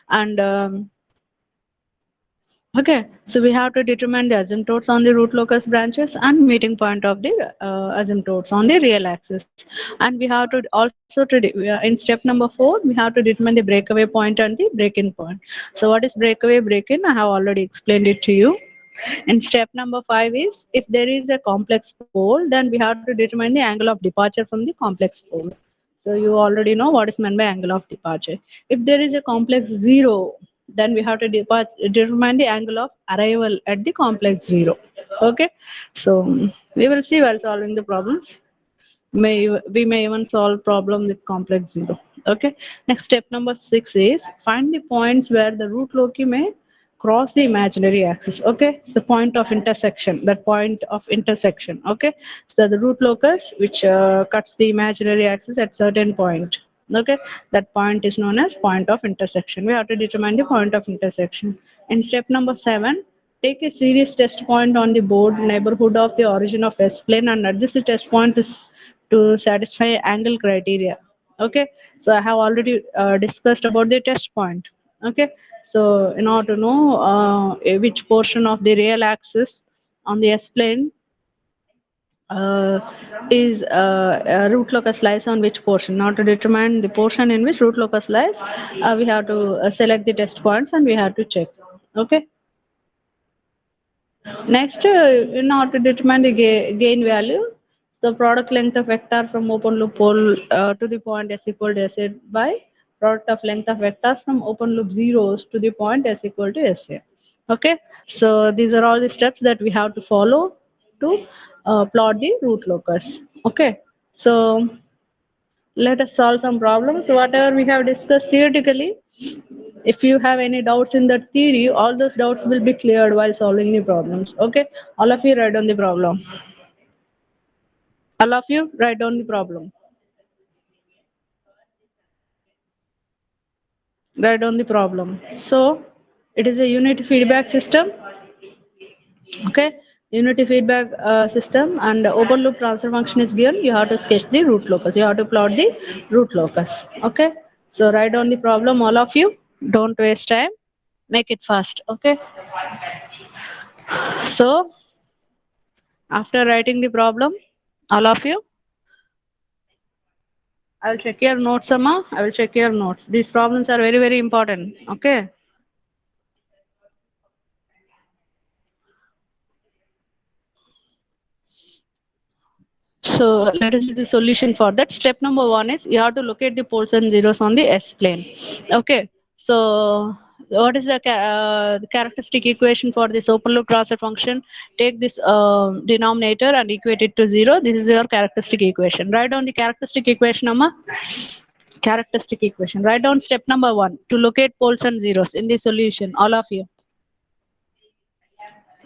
And okay, so we have to determine the asymptotes on the root locus branches and meeting point of the asymptotes on the real axis. And we have to also in step number 4, we have to determine the breakaway point and the break-in point. So what is breakaway, break-in? I have already explained it to you. And step number 5 is, if there is a complex pole, then we have to determine the angle of departure from the complex pole. So you already know what is meant by angle of departure. If there is a complex zero, then we have to determine the angle of arrival at the complex zero. Okay, so we will see while solving the problems. We may even solve problem with complex zero. Okay, next step number 6 is find the points where the root loci may cross the imaginary axis. Okay, it's the point of intersection, that point of intersection. Okay, so the root locus which cuts the imaginary axis at certain point. Okay, that point is known as point of intersection. We have to determine the point of intersection. In step number 7, take a series test point on the board neighborhood of the origin of S plane and adjust the test point to satisfy angle criteria. Okay, so I have already discussed about the test point. Okay, so in order to know which portion of the real axis on the S plane uh, is root locus lies on which portion. Now to determine the portion in which root locus lies, we have to select the test points and we have to check. Okay, next, in order to determine the gain value, the product length of vector from open loop pole to the point s equal to sa by product of length of vectors from open loop zeros to the point s equal to sa. Okay, so these are all the steps that we have to follow to plot the root locus. Okay, so let us solve some problems. Whatever we have discussed theoretically, if you have any doubts in that theory, all those doubts will be cleared while solving the problems. Okay, all of you write down the problem. All of you write down the problem. Write down the problem. So it is a unity feedback system. Okay, unity feedback system, and open loop transfer function is given. You have to sketch the root locus. You have to plot the root locus. Okay, so write down the problem, all of you. Don't waste time. Make it fast. Okay, so after writing the problem, all of you, I will check your notes, Amma. I will check your notes. These problems are very, very important. Okay. So let us see the solution for that. Step number 1 is you have to locate the poles and zeros on the S plane. Okay. So what is the characteristic equation for this open loop transfer function? Take this denominator and equate it to 0. This is your characteristic equation. Write down the characteristic equation, Amma. Characteristic equation. Write down step number 1 to locate poles and zeros in the solution. All of you.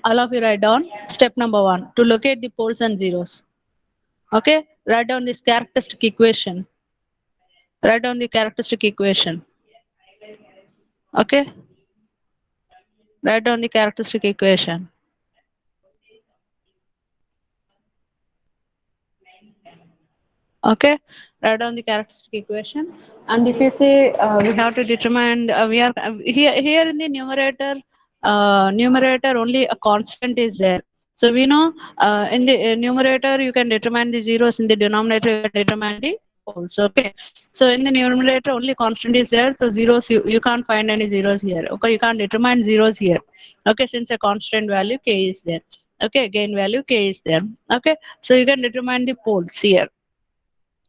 All of you write down step number 1 to locate the poles and zeros. Okay, write down this characteristic equation. Write down the characteristic equation. Okay, write down the characteristic equation. Okay, write down the characteristic equation. And if you say we have to determine, we are here in the numerator only a constant is there. So we know in the numerator you can determine the zeros, in the denominator you can determine the poles. Okay, so in the numerator only constant is there, so zeros you can't find any zeros here. Okay, you can't determine zeros here. Okay, since a constant value k is there. Okay, gain value k is there. Okay, so you can determine the poles here.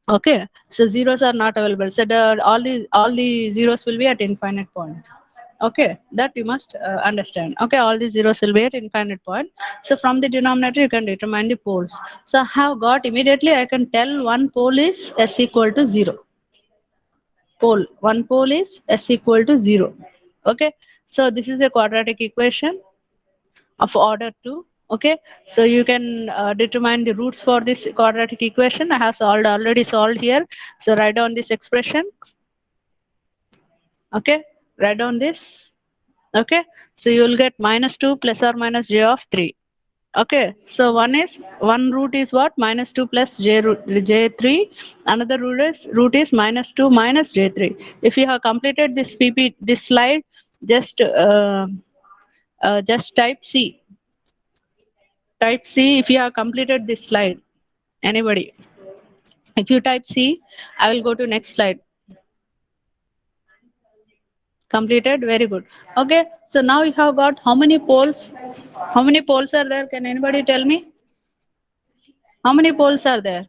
Okay, so zeros are not available. So all the zeros will be at infinite point. Okay, that you must understand. Okay, all the zeros will be at infinite point. So from the denominator you can determine the poles. So I have got immediately I can tell one pole is s equal to 0. Pole, one pole is s equal to 0. Okay, so this is a quadratic equation of order 2. Okay, so you can determine the roots for this quadratic equation. I have already solved here. So write down this expression. Okay, write down this. Okay, so you will get -2 plus or minus j of 3. Okay, so one root is what? Minus 2 plus j3. Another root is minus 2 minus j3. If you have completed this slide, just just type C. Type C if you have completed this slide. Anybody? If you type C, I will go to next slide. Completed, very good. Okay, so now you have got how many poles? How many poles are there? Can anybody tell me? How many poles are there?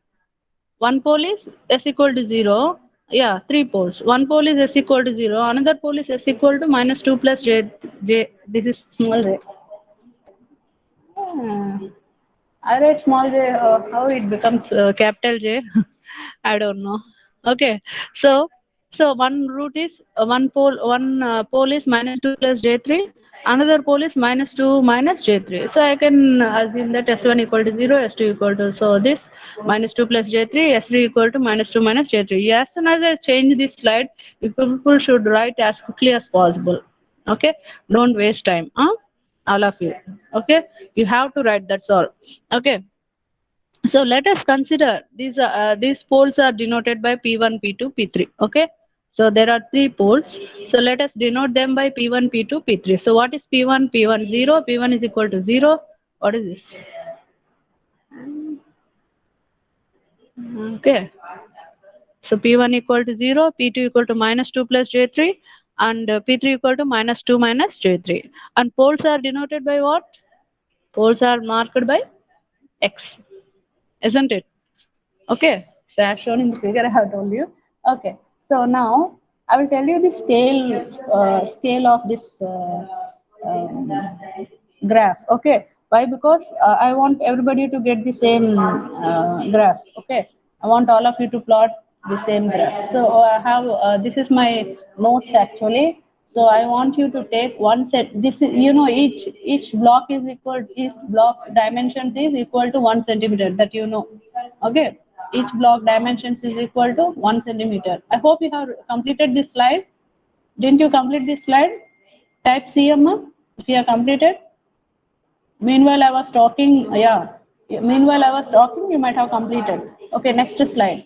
One pole is s equal to 0. Yeah, three poles. One pole is s equal to 0. Another pole is s equal to minus 2 plus j. This is small j. Hmm. I write small j. How it becomes capital J? I don't know. Okay, so one root is one pole is minus 2 plus j3. Another pole is minus 2 minus j3. So I can assume that s1 equal to 0, s2 equal to, so this minus 2 plus j3, s3 equal to minus 2 minus j3. As soon as I change this slide, people should write as quickly as possible. Okay, don't waste time. All of you. Okay, you have to write, that's all. Okay, so let us consider these poles are denoted by p1 p2 p3. Okay, so there are three poles, so let us denote them by p1 p2 p3. So what is p1? P1 0. P1 is equal to 0. What is this? Okay, so p1 equal to 0, p2 equal to minus 2 plus j3, and p3 equal to minus 2 minus j3. And poles are denoted by what? Poles are marked by x, isn't it? Okay, so as shown in the figure, I have told you. Okay, so now I will tell you the scale of this um, graph. Okay, why? Because I want everybody to get the same graph. Okay, I want all of you to plot the same graph. So I have this is my notes actually. So I want you to take one set. This is, each block is equal. Each block's dimensions is equal to 1 centimeter. That you know. Okay, each block dimensions is equal to 1 centimeter. I hope you have completed this slide. Didn't you complete this slide? Type CM if you have completed. Meanwhile, I was talking. Yeah. Meanwhile, I was talking. You might have completed. Okay, next slide.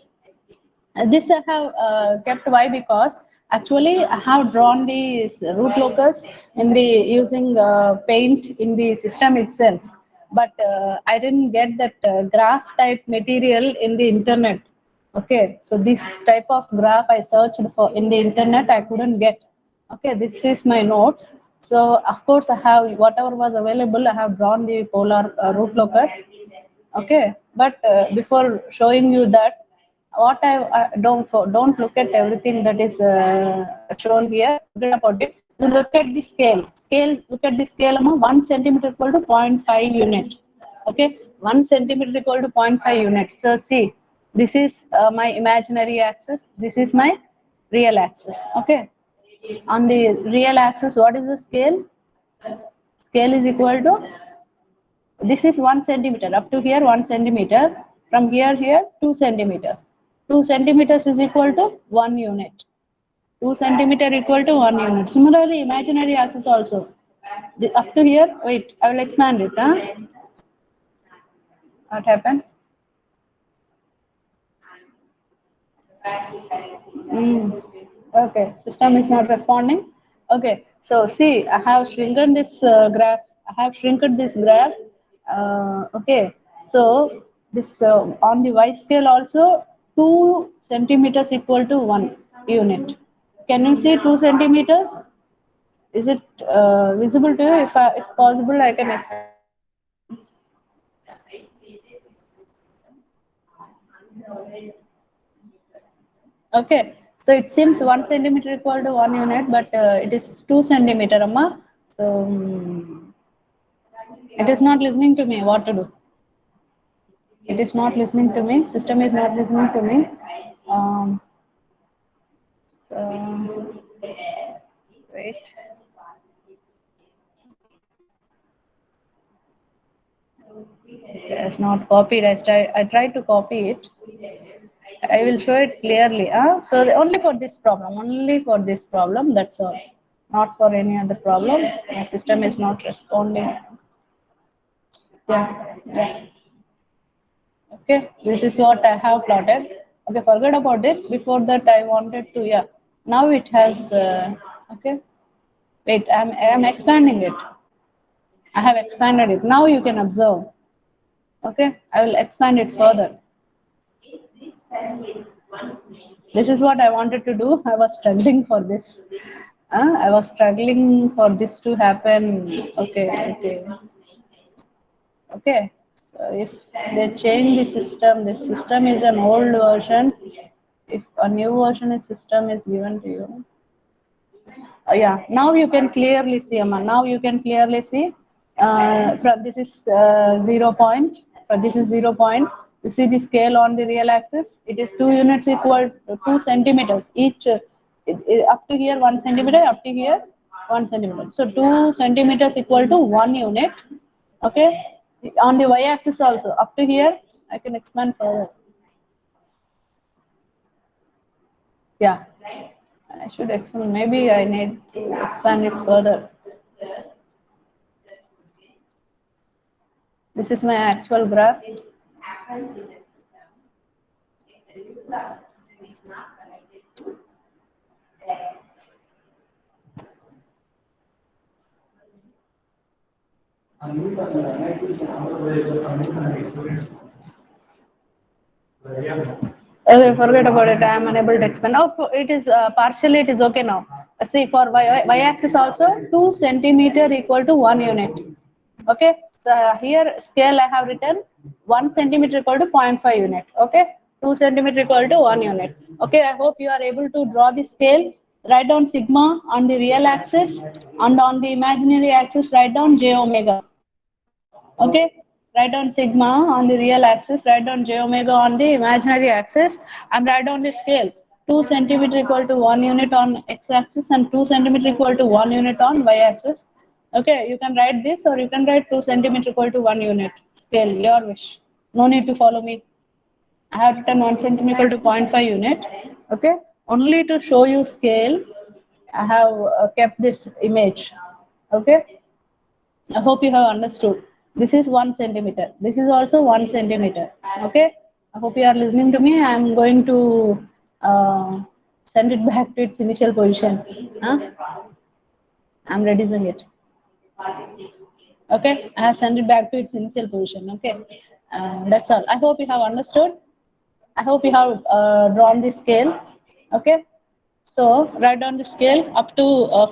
This I have kept. Why? Because actually I have drawn these root locus in the using paint in the system itself, but I didn't get that graph type material in the internet. Okay, so this type of graph I searched for in the internet, I couldn't get. Okay, this is my notes. So of course I have whatever was available. I have drawn the polar root locus. Okay, but before showing you that, what don't look at everything that is shown here. Forget about it. You look at the scale. Look at the scale. 1 centimeter equal to zero point 0.5 unit. Okay, 1 centimeter equal to zero point 0.5 unit. So see, this is my imaginary axis. This is my real axis. Okay, on the real axis, what is the scale? Scale is equal to, this is 1 centimeter, up to here 1 centimeter, from here 2 centimeters. 2 centimeters is equal to 1 unit. 2 centimeter equal to 1 unit. Similarly, imaginary axis also. Up to here, wait, I will expand it. What happened? Mm. Okay, system is not responding. Okay, so see, I have shrunken this graph. I have shrunken this graph. Okay, so this on the y scale also 2 centimeters equal to 1 unit. Can you see 2 centimeters? Is it visible to you? If possible, I can expand. Okay, so it seems 1 centimeter equal to 1 unit, but it is 2 centimeter, amma. So it is not listening to me. What to do? It is not listening to me. System is not listening to me. Um, so, wait. It has not copied. I tried to copy it. I will show it clearly. So only for this problem. Only for this problem. That's all. Not for any other problem. My system is not responding. Yeah. Okay, this is what I have plotted. Okay, forget about it. Before that, I wanted to, yeah. Now it has, okay. Wait, I'm expanding it. I have expanded it. Now you can observe. Okay, I will expand it further. This is what I wanted to do. I was struggling for this. I was struggling for this to happen. Okay. Okay. So if they change the system is an old version. If a new version of system is given to you, yeah, now you can clearly see, Amma. Now you can clearly see. From this is 0 point. This is 0 point. You see the scale on the real axis. It is 2 units equal to 2 centimeters each. Up to here 1 centimeter. Up to here 1 centimeter. So 2 centimeters equal to 1 unit. Okay. On the y-axis also up to here. I can expand further. Yeah. I should expand. Maybe I need to expand it further. This is my actual graph. Okay, forget about it. I am unable to expand. Oh, it is partially. It is okay now. See, for y-axis also 2 centimeter equal to 1 unit. Okay. So here scale I have written 1 centimeter equal to 0.5 unit. Okay. 2 centimeter equal to 1 unit. Okay. I hope you are able to draw the scale. Write down sigma on the real axis, and on the imaginary axis write down j omega. Okay, write down sigma on the real axis, write down j omega on the imaginary axis, and write down the scale. 2 centimeter equal to 1 unit on x-axis and 2 centimeter equal to 1 unit on y-axis. Okay, you can write this, or you can write 2 centimeter equal to 1 unit scale, your wish. No need to follow me. I have written 1 centimeter equal to 0.5 unit. Okay, only to show you scale, I have kept this image. Okay. I hope you have understood. This is 1 centimeter. This is also 1 centimeter. Okay. I hope you are listening to me. I am going to send it back to its initial position. Huh? I'm reducing it. Okay. I have sent it back to its initial position. Okay. That's all. I hope you have understood. I hope you have drawn the scale. Okay. So write down the scale up to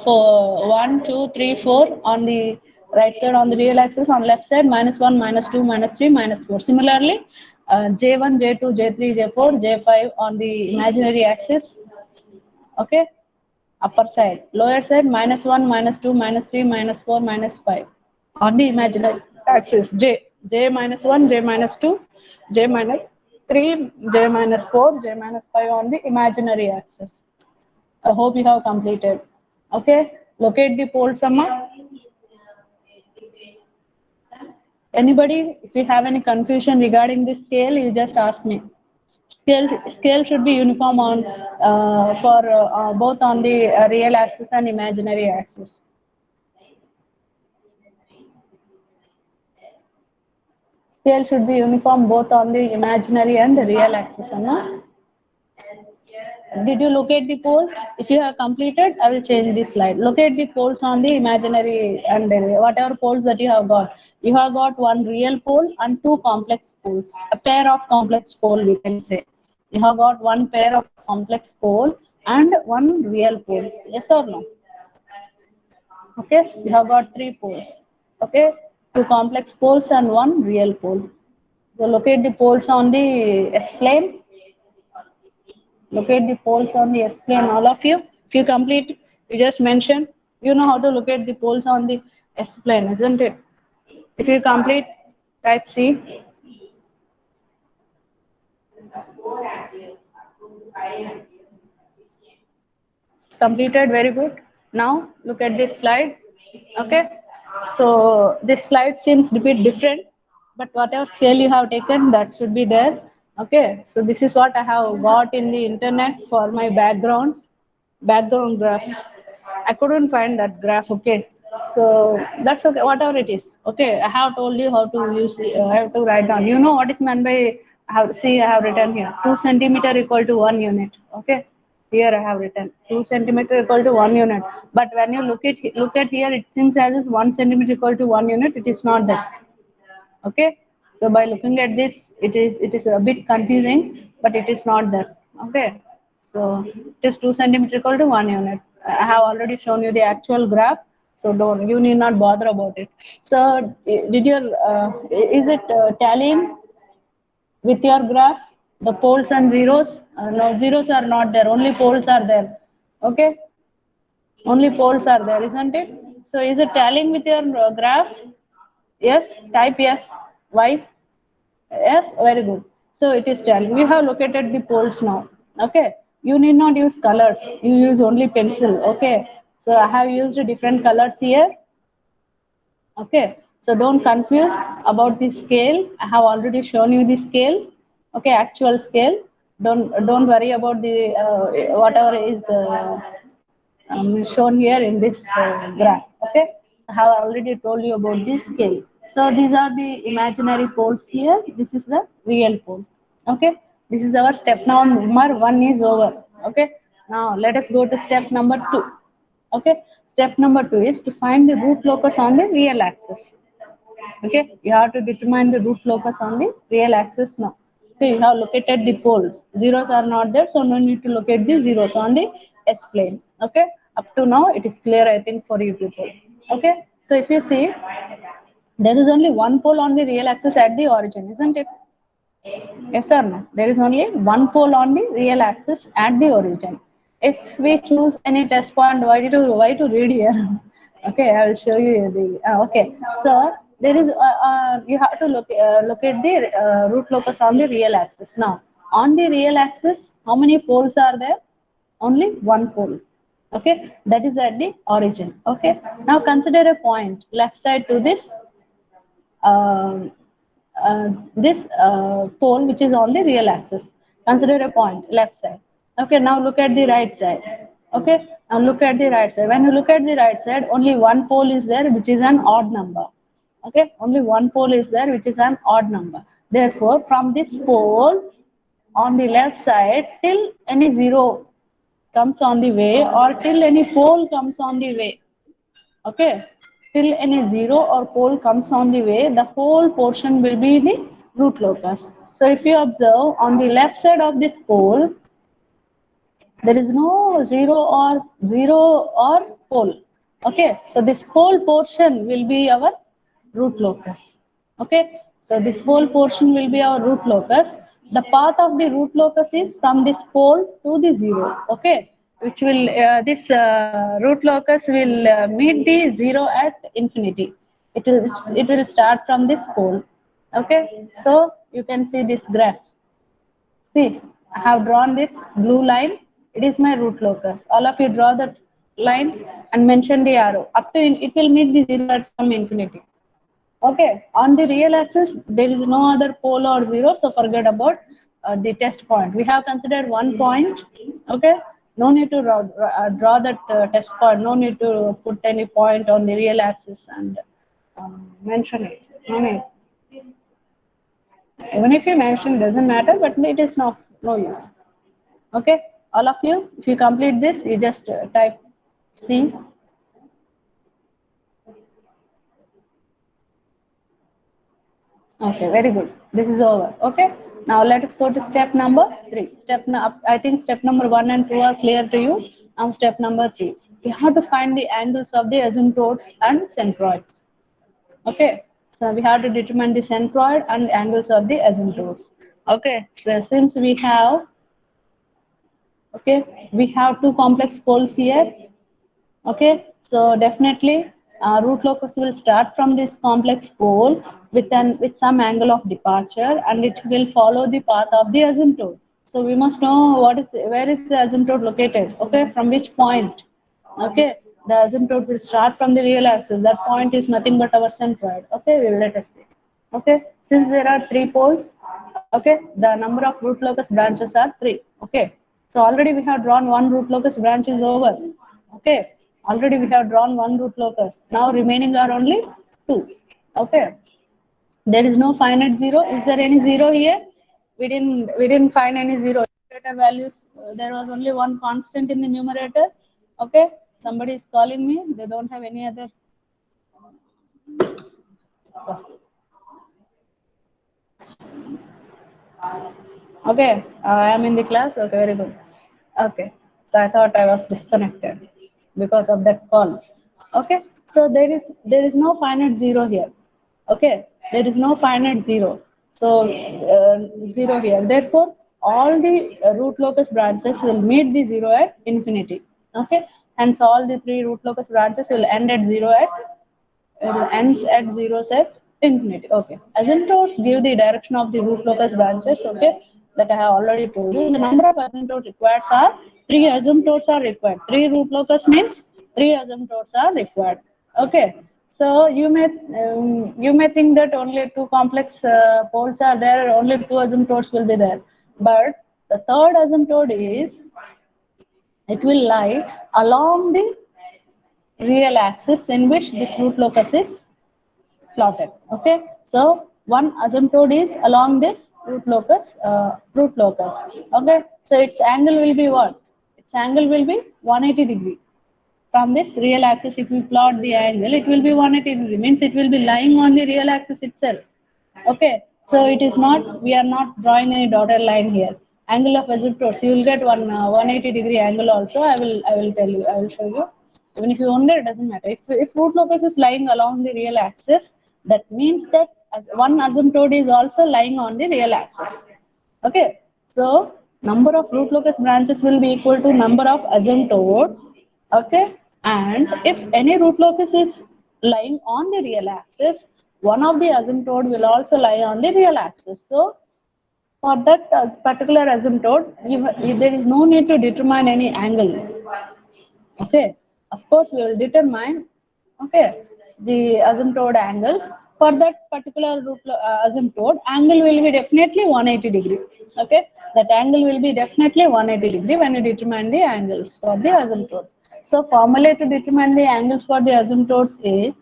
for 1, 2, 3, 4 on the right side on the real axis, on left side -1, -2, -3, -4. Similarly, J1, J2, J3, J4, J5 on the imaginary axis. Okay, upper side, lower side -1, -2, -3, -4, -5 on the imaginary axis. J -1, J -2, J -3, J -4, J -5 on the imaginary axis. I hope you have completed. Okay, locate the pole summa. Anybody, if you have any confusion regarding the scale, you just ask me. Scale should be uniform on for both on the real axis and imaginary axis. Scale should be uniform both on the imaginary and the real axis. No? Did you locate the poles? If you have completed, I will change this slide. Locate the poles on the imaginary and whatever poles that you have got. You have got one real pole and two complex poles. A pair of complex pole, we can say. You have got one pair of complex pole and one real pole. Yes or no? Okay. You have got three poles. Okay. Two complex poles and one real pole. So locate the poles on the S plane. Locate the poles on the S plane, all of you. If you complete, you just mention, you know how to locate the poles on the S plane, isn't it? If you complete, type C. Completed, very good. Now look at this slide. Okay. So this slide seems a bit different, but whatever scale you have taken, that should be there. Okay. So this is what I have got in the internet for my background graph. I couldn't find that graph. Okay. So that's okay, whatever it is. Okay, I have told you how to use, I have to write down. You know what is meant by, see, I have written here 2 centimeter equal to 1 unit. Okay, here I have written 2 centimeter equal to 1 unit. But when you look at here, it seems as if 1 centimeter equal to 1 unit. It is not that. Okay, so by looking at this, it is a bit confusing, but it is not that. Okay, so it is 2 centimeter equal to 1 unit. I have already shown you the actual graph, so don't, you need not bother about it. So did your is it tallying with your graph, the poles and zeros? No, zeros are not there, only poles are there. Okay, only poles are there, isn't it? So is it tallying with your graph? Yes, type yes. Why? Yes, very good. So it is telling. We have located the poles now. Okay. You need not use colors. You use only pencil. Okay. So I have used different colors here. Okay. So don't confuse about the scale. I have already shown you the scale. Okay, actual scale. Don't worry about the whatever is shown here in this graph. Okay, I have already told you about this scale. So these are the imaginary poles here. This is the real pole. Okay, this is our step number one is over. Okay, now let us go to step number two. Okay, step number two is to find the root locus on the real axis. Okay, you have to determine the root locus on the real axis now. So you have located the poles. Zeros are not there, so no need to locate the zeros on the S plane. Okay, up to now it is clear, I think, for you people. Okay, so if you see, there is only one pole on the real axis at the origin, isn't it? Yes or no? There is only one pole on the real axis at the origin. If we choose any test point, why to read here? Okay, I will show you the. Okay, so there is you have to locate the root locus on the real axis. Now, on the real axis, how many poles are there? Only one pole. Okay, that is at the origin. Okay, now consider a point left side to this um, pole which is on the real axis. Consider a point left side. Okay, now look at the right side. Okay, now look at the right side. When you look at the right side, only one pole is there which is an odd number. Okay, only one pole is there which is an odd number. Therefore, from this pole on the left side till any zero comes on the way or till any pole comes on the way, okay, till any zero or pole comes on the way, the whole portion will be the root locus. So if you observe on the left side of this pole, there is no zero or pole. Okay, so this whole portion will be our root locus. Okay, so this whole portion will be our root locus. The path of the root locus is from this pole to the zero. Okay, which will this root locus will meet the zero at infinity. It will start from this pole. Okay, so you can see this graph. See, I have drawn this blue line. It is my root locus. All of you draw the line and mention the arrow. Up to it will meet the zero at some infinity. Okay. On the real axis, there is no other pole or zero, so forget about the test point. We have considered one point. Okay. No need to draw that test point. No need to put any point on the real axis and mention it. No need. Even if you mention, doesn't matter, but it is no use. Okay, all of you, if you complete this, you just type C. Okay, very good. This is over. Okay, now let us go to step number three. I think step number one and two are clear to you. Now step number three. We have to find the angles of the asymptotes and centroids. Okay, so we have to determine the centroid and angles of the asymptotes. Okay, so since we have, okay, we have two complex poles here. Okay, so definitely root locus will start from this complex pole with some angle of departure, and it will follow the path of the asymptote. So we must know where is the asymptote located. Okay, from which point? Okay, the asymptote will start from the real axis. That point is nothing but our centroid. Okay, let us see. Okay, since there are three poles, okay, the number of root locus branches are three. Okay, so already we have drawn one root locus branch is over. Okay, Already we have drawn one root locus. Now remaining are only two. Okay. There is no finite zero. Is there any zero here? We didn't find any zero. Numerator values. There was only one constant in the numerator. Okay. Somebody is calling me. They don't have any other. Okay. I am in the class. Okay. Very good. Okay. So I thought I was disconnected because of that call. Okay. So there is no finite zero here. Okay. There is no finite zero. So zero here. Therefore, all the root locus branches will meet the zero at infinity. Okay. Hence, all the three root locus branches will end at zero at it ends at zeros at infinity. Okay. Asymptotes give the direction of the root locus branches. Okay. That I have already told you. The number of asymptotes required are three asymptotes are required. Three root locus means three asymptotes are required. Okay. So you may think that only two complex poles are there. Only two asymptotes will be there. But the third asymptote is it will lie along the real axis in which this root locus is plotted. Okay, so one asymptote is along this root locus. Okay, so its angle will be what? Its angle will be 180 degree from this real axis. If we plot the angle, it will be 180 degree. Means it will be lying on the real axis itself. Okay, so it is not. We are not drawing any dotted line here. Angle of asymptotes. You will get one 180 degree angle also. I will tell you. I will show you. Even if you wonder, it doesn't matter. If root locus is lying along the real axis, that means that as one asymptote is also lying on the real axis. Okay, so number of root locus branches will be equal to number of asymptotes. Okay, and if any root locus is lying on the real axis, one of the asymptote will also lie on the real axis. So for that particular asymptote, there is no need to determine any angle. Okay, of course we will determine, okay, the asymptote angles. For that particular asymptote, angle will be definitely 180 degree. Okay, that angle will be definitely 180 degree when you determine the angles for the asymptotes. So formula to determine the angles for the asymptotes is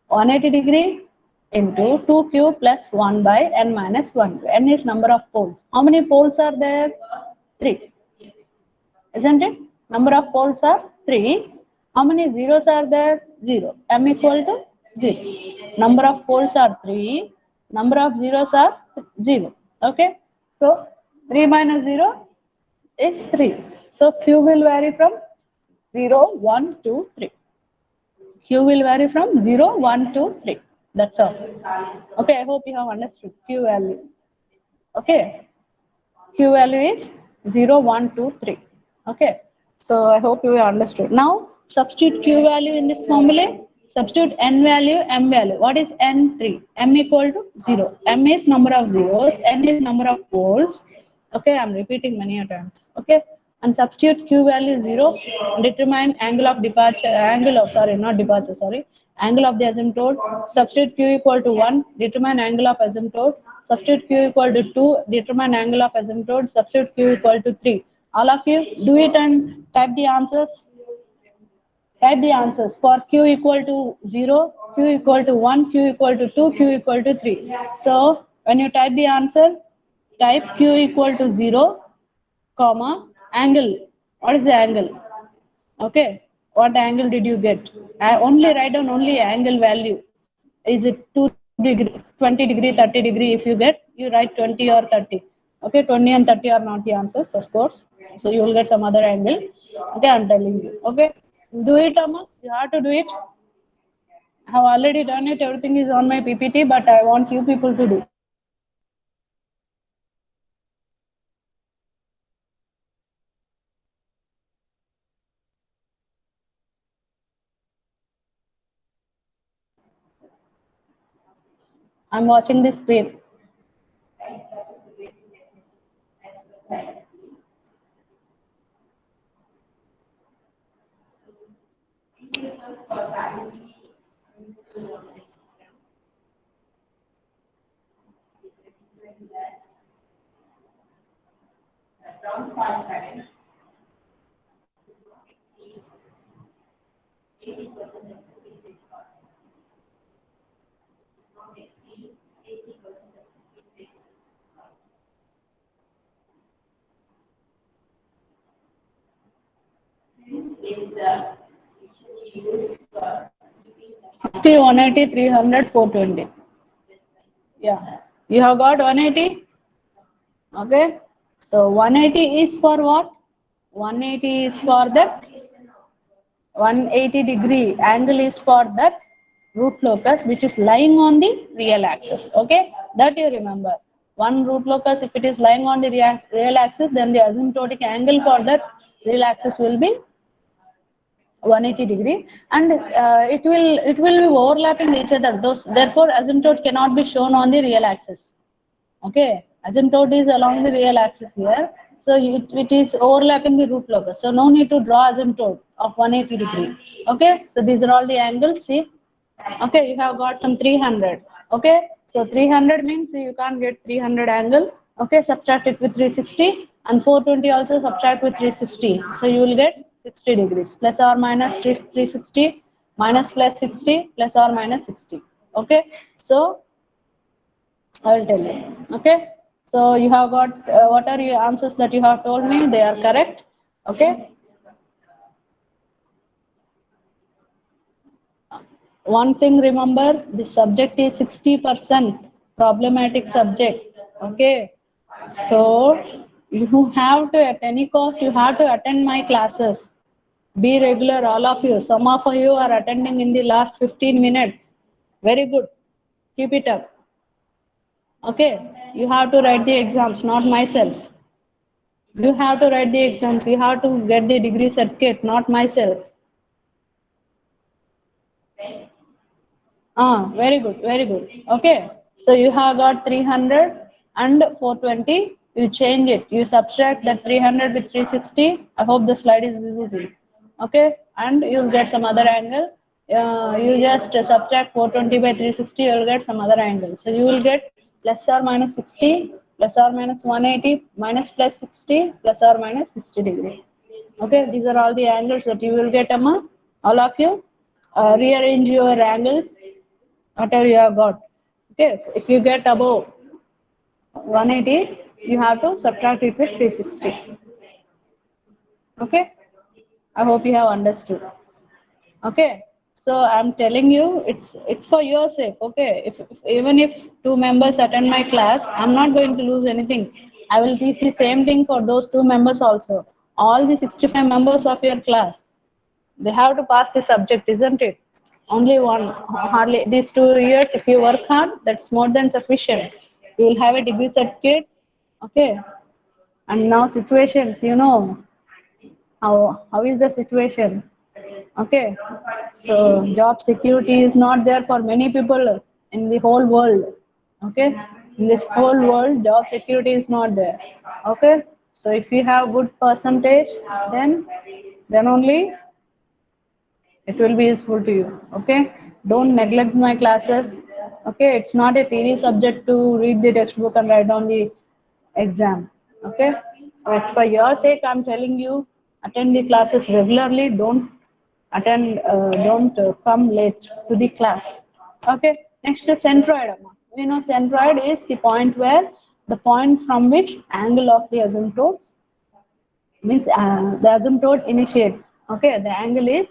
180 degree into 2q plus 1 by n minus 1. N is number of poles. How many poles are there? 3. Isn't it? Number of poles are 3. How many zeros are there? 0. M equal to 0. Number of poles are 3. Number of zeros are 0. Okay. So 3 minus 0 is 3. So Q will vary from 0, 1, 2, 3. Q will vary from 0, 1, 2, 3. That's all. Okay. I hope you have understood Q value. Okay. Q value is 0, 1, 2, 3. Okay. So I hope you understood. Now substitute Q value in this formula. Substitute N value, M value. What is N? 3. M equal to 0. M is number of zeros. N is number of poles. Okay. I'm repeating many times. Okay. And substitute Q value 0. Determine angle of departure. Angle of, sorry, not departure, sorry. Angle of the asymptote. Substitute Q equal to 1. Determine angle of asymptote. Substitute Q equal to 2. Determine angle of asymptote. Substitute Q equal to 3. All of you do it and type the answers. Type the answers for Q equal to 0, Q equal to 1, Q equal to 2, Q equal to 3. So when you type the answer, type Q equal to 0, comma, angle. What is the angle? Okay. What angle did you get? I only write down only angle value. Is it 2 degree, 20 degree, 30 degree? If you get, you write 20 or 30. Okay, 20 and 30 are not the answers, of course. So you will get some other angle. Okay, I'm telling you. Okay, do it, Amma. You have to do it. I have already done it. Everything is on my PPT, but I want you people to do. I'm watching the screen. 60, 180, 300, 420. Yeah. You have got 180? Okay. So 180 is for what? 180 is for that 180-degree angle is for that root locus which is lying on the real axis. Okay, that you remember. One root locus, if it is lying on the real axis, then the asymptotic angle for that real axis will be 180-degree, and it will be overlapping each other. Those therefore asymptote cannot be shown on the real axis. Okay, asymptote is along the real axis here, so it is overlapping the root locus. So no need to draw asymptote of 180-degree. Okay, so these are all the angles. See, okay, you have got some 300. Okay, so 300 means you can't get 300 angle. Okay, subtract it with 360, and 420 also subtract with 360. So you will get 60 degrees plus or minus 360 minus plus 60 plus or minus 60. Okay, so I will tell you. Okay. So you have got what are your answers that you have told me? They are correct. Okay. One thing remember, the subject is 60% problematic subject. Okay. So you have to, at any cost, you have to attend my classes. Be regular, all of you. Some of you are attending in the last 15 minutes. Very good. Keep it up. Okay. You have to write the exams, not myself. You have to write the exams. You have to get the degree certificate, not myself. Very good, very good. Okay. So you have got 300 and 420. You change it. You subtract that 300 with 360. I hope the slide is visible. Okay. And you'll get some other angle. You just subtract 420 by 360. You'll get some other angle. So you will get plus or minus 60, plus or minus 180, minus plus 60, plus or minus 60 degree. Okay. These are all the angles that you will get, Amma. All of you. Rearrange your angles whatever you have got. Okay, if you get above 180, you have to subtract it with 360. Okay, I hope you have understood. Okay, so I'm telling you, it's for your sake. Okay, if even if 2 members attend my class, I'm not going to lose anything. I will teach the same thing for those 2 members also. All the 65 members of your class, they have to pass the subject, isn't it? Only one, hardly these 2 years. If you work hard, that's more than sufficient. You will have a degree certificate. Okay, and now situations, how is the situation? Okay, so job security is not there for many people in the whole world. Okay, in this whole world, job security is not there. Okay, so if you have good percentage, then only it will be useful to you. Okay, don't neglect my classes. Okay, it's not a theory subject to read the textbook and write down the exam. Okay, so it's for your sake I'm telling you, attend the classes regularly. Don't come late to the class. Okay, next is centroid, Amma. We know centroid is the point where the point from which angle of the asymptotes means the asymptote initiates. Okay, the angle is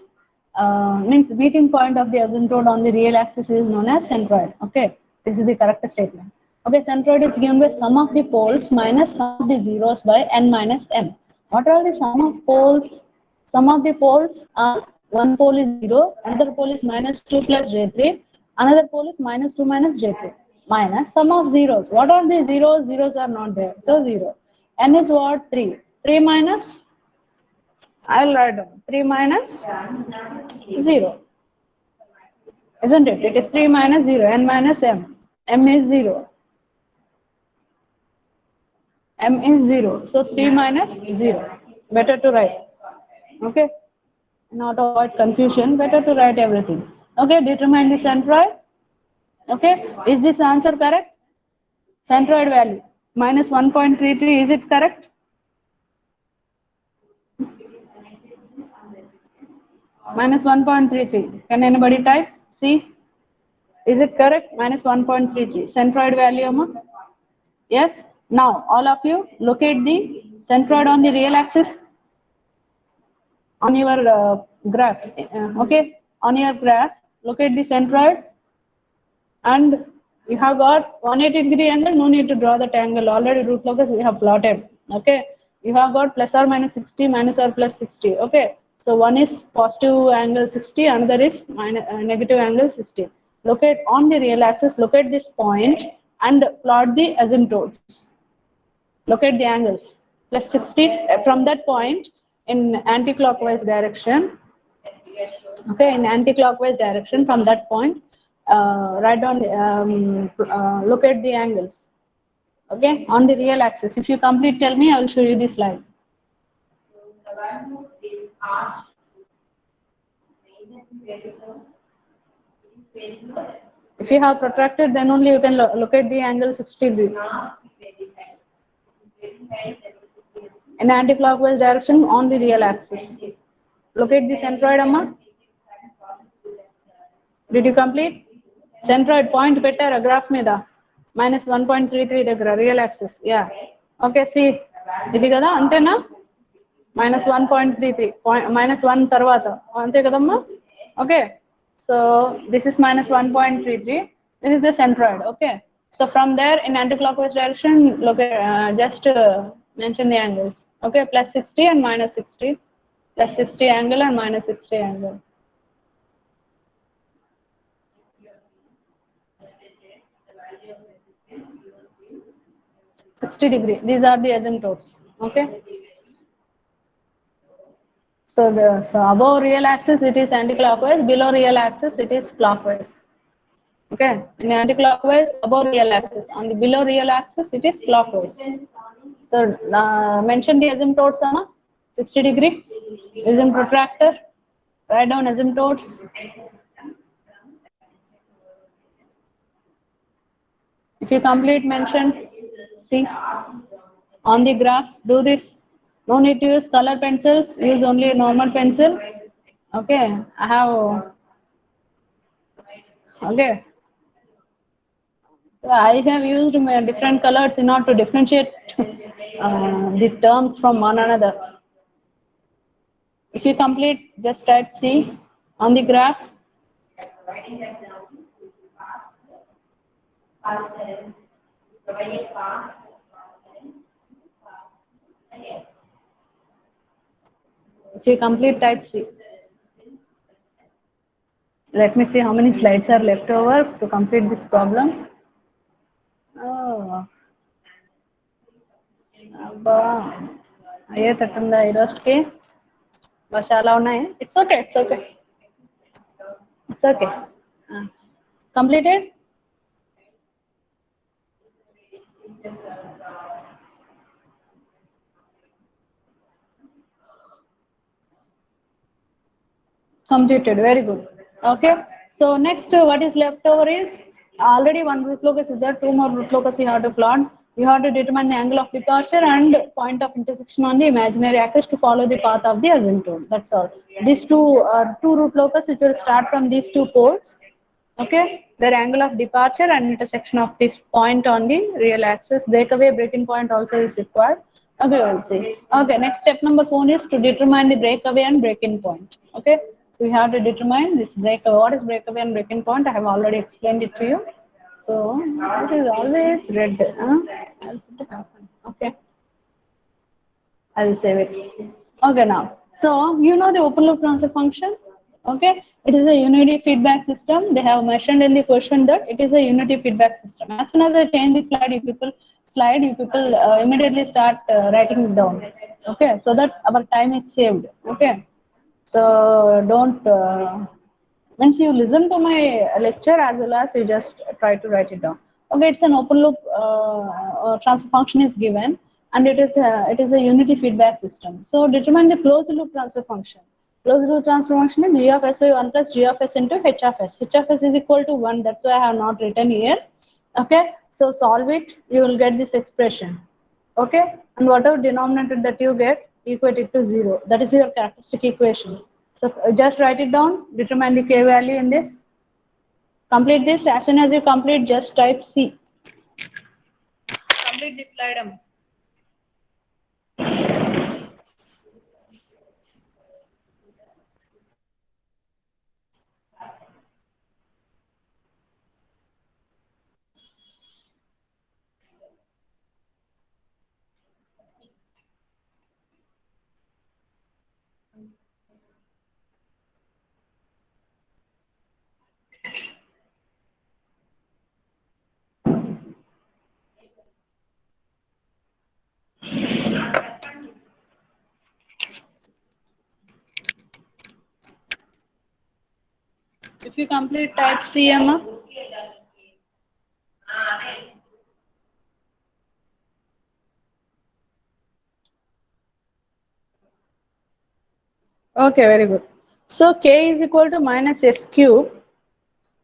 means meeting point of the asymptote on the real axis is known as centroid. Okay, this is the correct statement. Okay, centroid is given by sum of the poles minus sum of the zeros by n minus m. What are the sum of poles? Sum of the poles are one pole is 0, another pole is minus 2 plus j3, another pole is minus 2 minus j3, minus sum of zeros. What are the zeros? Zeros are not there, so 0. N is what? 3. 3 minus, I'll write down 3 minus 0, isn't it? It is 3 minus 0, n minus m. M is 0. M is 0. So 3 minus 0. Better to write. Okay. Not avoid confusion. Better to write everything. Okay. Determine the centroid. Okay. Is this answer correct? Centroid value minus 1.33. Is it correct? Minus 1.33. Can anybody type? See? Is it correct? Minus 1.33. Centroid value, Amma? Yes. Now, all of you locate the centroid on the real axis. on your graph. Okay, on your graph, locate the centroid, and you have got 180-degree angle. No need to draw that angle, already root locus we have plotted. Okay, you have got plus or minus 60, minus or plus 60. Okay, so one is positive angle 60, another is negative angle 60. Locate on the real axis, locate this point and plot the asymptotes. Locate the angles. Plus 60 from that point in anti-clockwise direction. Okay, in anti-clockwise direction from that point, write down locate the angles. Okay, on the real axis. If you complete, tell me, I will show you the slide. If you have protracted, then only you can locate the angle 60 degree. In anti-clockwise direction on the real axis. Locate the centroid, Amma. Did you complete? Centroid point better graph మీద minus 1.33 దగ్గర real axis. Yeah. Okay, see. ఇది కదా అంతేనా? minus 1.33 minus 1 తర్వాత అంతే కదమ్మా? Okay. So this is minus 1.33. This is the centroid. Okay. So from there in anti-clockwise direction, look at just mention the angles. Okay, plus 60 and minus 60, plus 60 angle and minus 60 angle. -60°. These are the asymptotes. Okay. So above real axis it is anti-clockwise, below real axis it is clockwise. Okay, in anti-clockwise above real axis, on the below real axis it is clockwise. So mention the asymptotes, Amma. 60°. Using protractor, write down asymptotes. If you complete, mention. See on the graph, do this. No need to use color pencils, use only a normal pencil. Okay, I have. Okay, so I have used different colors in order to differentiate the terms from one another. If you complete, just type C on the graph. If you complete, type C. Let me see how many slides are left over to complete this problem. Oh, అబ్బా అయ్యేటట్టుందా ఈరోజుకి? చాలా ఉన్నాయి. It's okay, it's okay. It's okay. Completed? Completed. Very good. Okay. So next, what is left over is already one root locus is there. Two more root locus you have to plot. You have to determine the angle of departure and point of intersection on the imaginary axis to follow the path of the asymptote. That's all. These two root locus, it will start from these two poles. Okay, their angle of departure and intersection of this point on the real axis. Breakaway, breaking point also is required. Okay, we'll see. Okay, next step number 4 is to determine the breakaway and breaking point. Okay, so we have to determine this breakaway. What is breakaway and breaking point? I have already explained it to you. So it is always red. I'll put it up. Okay, I will save it. Okay, now, so you know the open loop transfer function. Okay, it is a unity feedback system. They have mentioned in the question that it is a unity feedback system. As soon as I change the slide, you people immediately start writing it down. Okay, so that our time is saved. Okay, so don't once you listen to my lecture as well as you just try to write it down. Okay, it's an open loop transfer function is given, and it is a unity feedback system. So determine the closed loop transfer function. Closed loop transfer function is g of s by 1 plus g of s into h of s. H of s is equal to 1. That's why I have not written here. Okay, so solve it. You will get this expression. Okay, and whatever denominator that you get, equate it to 0. That is your characteristic equation. So just write it down. Determine the k value in this. Complete this. As soon as you complete, just type C. Complete this slide. If you complete type C, Emma. Okay, very good. So K is equal to minus S cube.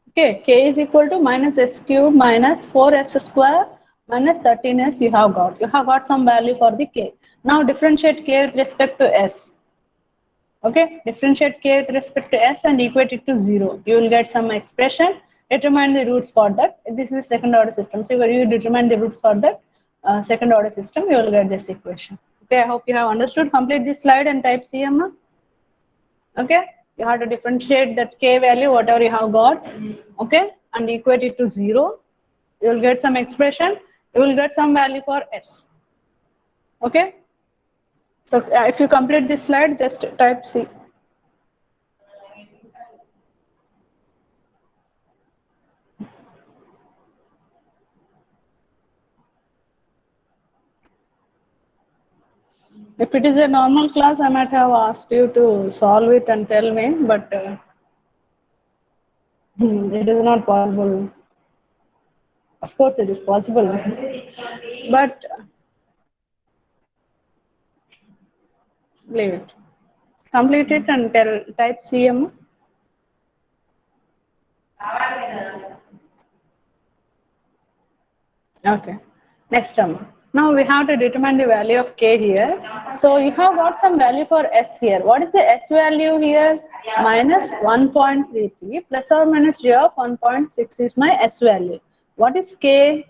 Okay, K is equal to minus S cube minus 4S square minus 13S you have got. You have got some value for the K. Now differentiate K with respect to S. Okay, differentiate K with respect to S and equate it to 0. You will get some expression. Determine the roots for that. This is second order system. So when you determine the roots for that second order system, you will get this equation. Okay, I hope you have understood. Complete this slide and type CMA. Okay, you have to differentiate that K value, whatever you have got. Okay, and equate it to 0. You will get some expression. You will get some value for S. Okay, so if you complete this slide, just type C. If it is a normal class, I might have asked you to solve it and tell me, but it is not possible. Of course, it is possible, but leave it. Complete it and tell, type CM. Okay. Next term. Now we have to determine the value of K here. So you have got some value for S here. What is the S value here? Minus 1.33 plus or minus J of 1.6 is my S value. What is K?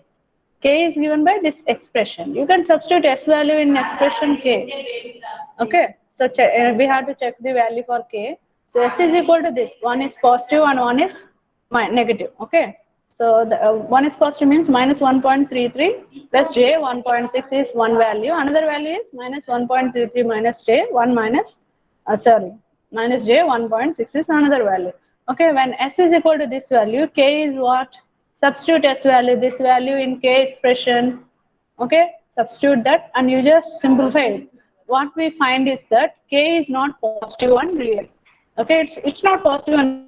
K is given by this expression. You can substitute S value in expression K. Okay. So we have to check the value for K. So S is equal to this. One is positive and one is negative. Okay. So the, one is positive means minus 1.33 plus J 1.6 is one value. Another value is minus 1.33 minus J 1 minus minus J 1.6 is another value. Okay. When S is equal to this value, K is what? Substitute S value, this value in K expression. Okay. Substitute that and you just simplify it. What we find is that K is not positive and real. Okay, it's not positive and real.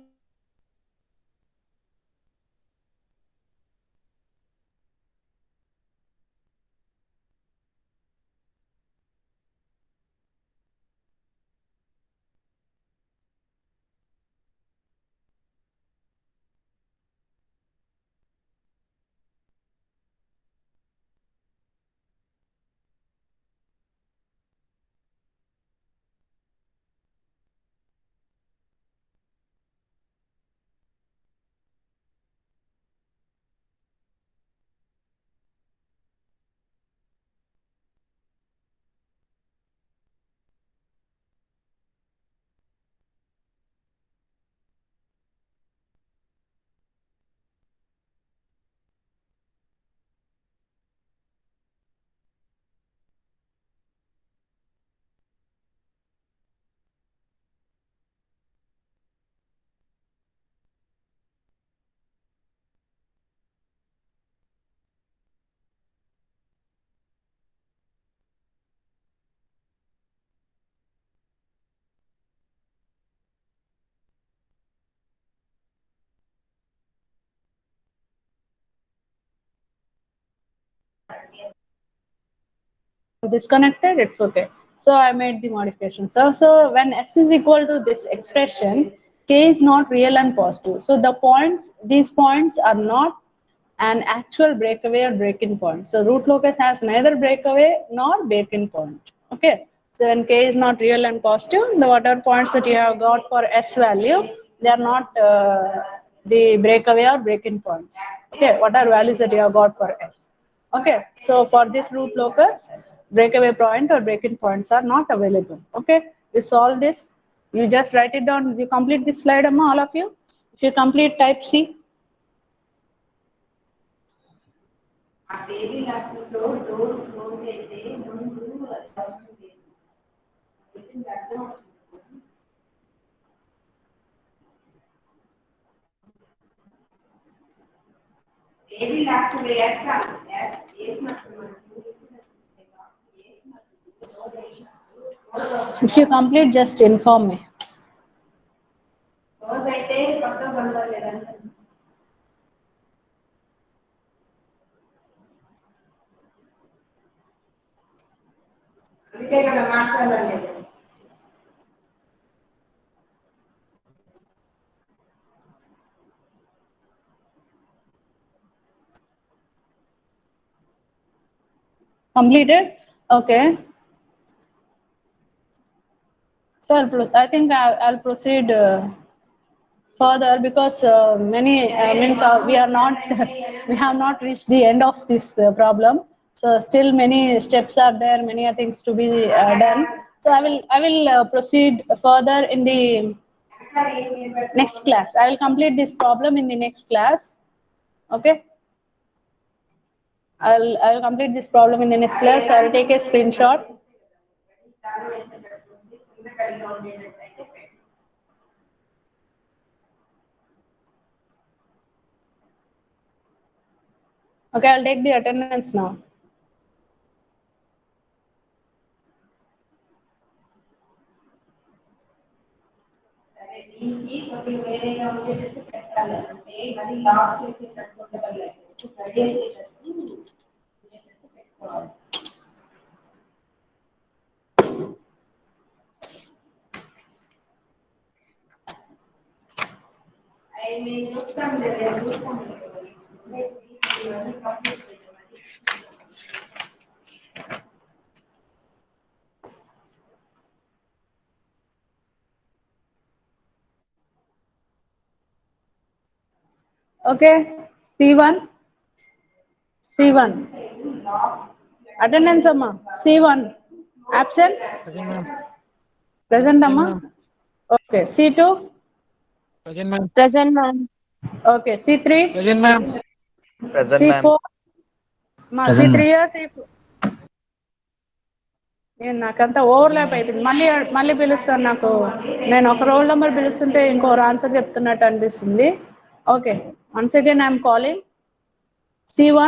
It is just disconnected, it's okay. So I made the modification. So when S is equal to this expression, K is not real and positive. So the points, these points are not an actual breakaway or break-in point. So root locus has neither breakaway nor break-in point. Okay. So when K is not real and positive, the whatever points that you have got for S value, they are not the breakaway or break-in points. Okay. What are values that you have got for S? Okay, so for this root locus, breakaway point or break-in points are not available. Okay, you solve this, you just write it down, you complete this slide, Amma, all of you. If you complete type C. If you complete, just inform me. Completed? Okay. So I think I'll proceed further because many means we are not we have not reached the end of this problem. So still many steps are there, many things to be done. So I will proceed further in the next class. I will complete this problem in the next class. Okay. I'll complete this problem in the next class. I will take a screenshot. Okay, I'll take the attendance now. Okay, C1, C1. Attendance amma, C1. Absent? Present, ma'am. Present Present, amma? ma'am. Okay, C2? Present, ma'am. Present, ma'am. Okay, C3? Present, ma'am. Present, ma'am. C4? Ma, Present, C3 ma'am. or C4? నాకంతా overlap అయిపోయింది. మళ్ళీ మళ్ళీ పిలుస్తాను. నాకు నేను ఒక roll number పిలుస్తుంటే ఇంకోరు ఆన్సర్ చెప్తున్నట్టు అనిపిస్తుంది. Okay, once again I'm calling C1.